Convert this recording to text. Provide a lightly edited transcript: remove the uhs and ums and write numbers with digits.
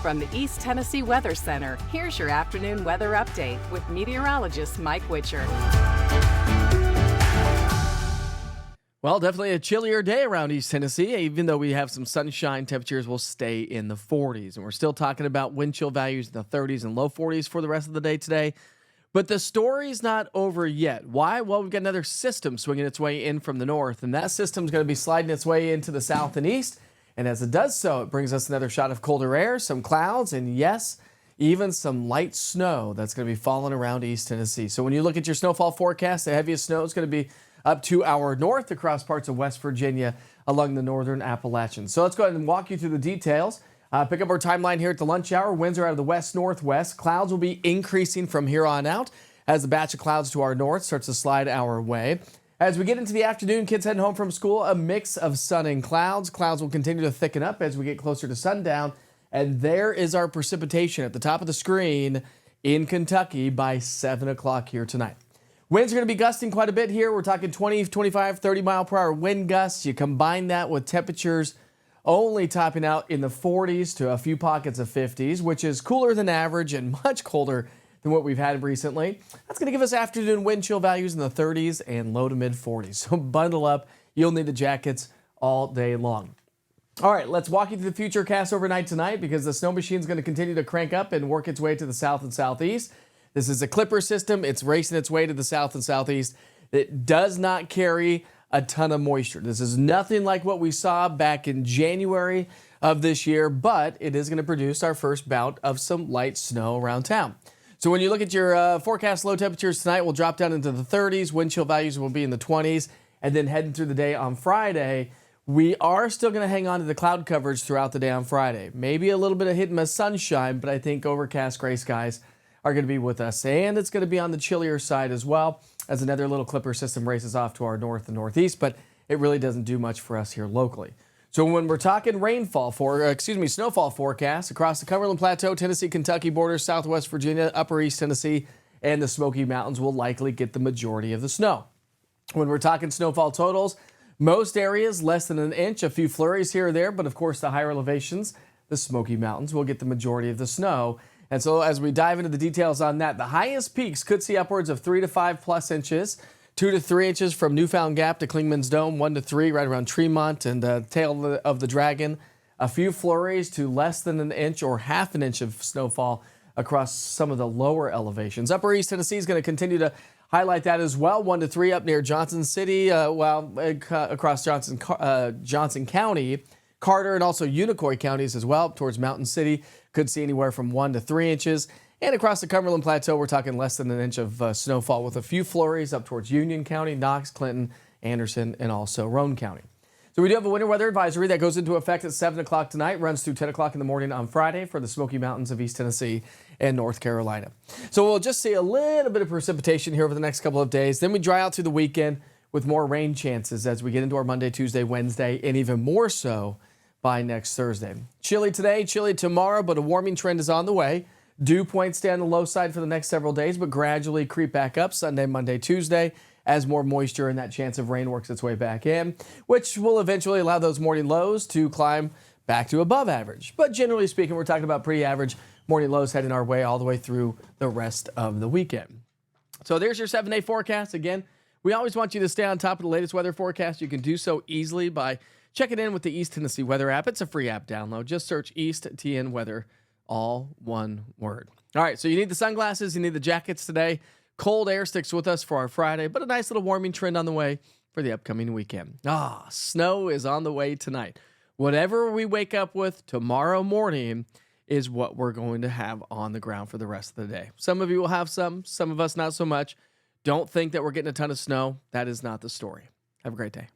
From the East Tennessee Weather Center, here's your afternoon weather update with meteorologist Mike Witcher. Well, definitely a chillier day around East Tennessee. Even though we have some sunshine, temperatures will stay in the 40s. And we're still talking about wind chill values in the 30s and low 40s for the rest of the day today. But the story's not over yet. Why? Well, we've got another system swinging its way in from the north, and that system's going to be sliding its way into the south and east. And as it does so, it brings us another shot of colder air, some clouds, and yes, even some light snow that's going to be falling around East Tennessee. So when you look at your snowfall forecast, the heaviest snow is going to be up to our north across parts of West Virginia along the northern Appalachians. So let's go ahead and walk you through the details. Pick up our timeline here at the lunch hour. Winds are out of the west-northwest. Clouds will be increasing from here on out as the batch of clouds to our north starts to slide our way. As we get into the afternoon, kids heading home from school, a mix of sun and clouds. Clouds will continue to thicken up as we get closer to sundown. And there is our precipitation at the top of the screen in Kentucky by 7 o'clock here tonight. Winds are going to be gusting quite a bit here. We're talking 20, 25, 30 mile per hour wind gusts. You combine that with temperatures only topping out in the 40s to a few pockets of 50s, which is cooler than average and much colder than what we've had recently. That's going to give us afternoon wind chill values in the 30s and low to mid 40s. So bundle up. You'll need the jackets all day long. All right, let's walk you through the future cast overnight tonight because the snow machine is going to continue to crank up and work its way to the south and southeast. This is a clipper system. It's racing its way to the south and southeast. It does not carry a ton of moisture. This is nothing like what we saw back in January of this year, but it is going to produce our first bout of some light snow around town. So when you look at your forecast low temperatures tonight, we'll drop down into the 30s. Wind chill values will be in the 20s. And then heading through the day on Friday, we are still going to hang on to the cloud coverage throughout the day on Friday. Maybe a little bit of hit and miss sunshine, but I think overcast gray skies are going to be with us. And it's going to be on the chillier side as well as another little clipper system races off to our north and northeast, but it really doesn't do much for us here locally. So when we're talking snowfall forecast across the Cumberland Plateau, Tennessee, Kentucky border, southwest Virginia, upper East Tennessee, and the Smoky Mountains will likely get the majority of the snow. When we're talking snowfall totals, most areas less than an inch, a few flurries here or there, but of course the higher elevations, the Smoky Mountains, will get the majority of the snow. And so as we dive into the details on that, the highest peaks could see upwards of 3 to 5 plus inches, 2 to 3 inches from Newfound Gap to Clingman's Dome, 1 to 3 right around Tremont and Tail of the Dragon. A few flurries to less than an inch or half an inch of snowfall across some of the lower elevations. Upper East Tennessee is going to continue to highlight that as well. 1 to 3 up near Johnson City, across Johnson County, Carter, and also Unicoi counties as well, towards Mountain City. Could see anywhere from 1 to 3 inches. And across the Cumberland Plateau, we're talking less than an inch of snowfall with a few flurries up towards Union County, Knox, Clinton, Anderson, and also Roane County. So we do have a winter weather advisory that goes into effect at 7 o'clock tonight, runs through 10 o'clock in the morning on Friday for the Smoky Mountains of East Tennessee and North Carolina. So we'll just see a little bit of precipitation here over the next couple of days. Then we dry out through the weekend with more rain chances as we get into our Monday, Tuesday, Wednesday, and even more so by next Thursday. Chilly today, chilly tomorrow, but a warming trend is on the way. Dew points stay on the low side for the next several days, but gradually creep back up Sunday, Monday, Tuesday as more moisture and that chance of rain works its way back in, which will eventually allow those morning lows to climb back to above average. But generally speaking, we're talking about pretty average morning lows heading our way all the way through the rest of the weekend. So there's your 7-day forecast. Again, we always want you to stay on top of the latest weather forecast. You can do so easily by checking in with the East Tennessee Weather app. It's a free app download. Just search East TN Weather, all one word. All right, so you need the sunglasses, you need the jackets today. Cold air sticks with us for our Friday, but a nice little warming trend on the way for the upcoming weekend. Snow is on the way tonight. Whatever we wake up with tomorrow morning is what we're going to have on the ground for the rest of the day. Some of you will have some of us not so much. Don't think that we're getting a ton of snow. That is not the story. Have a great day.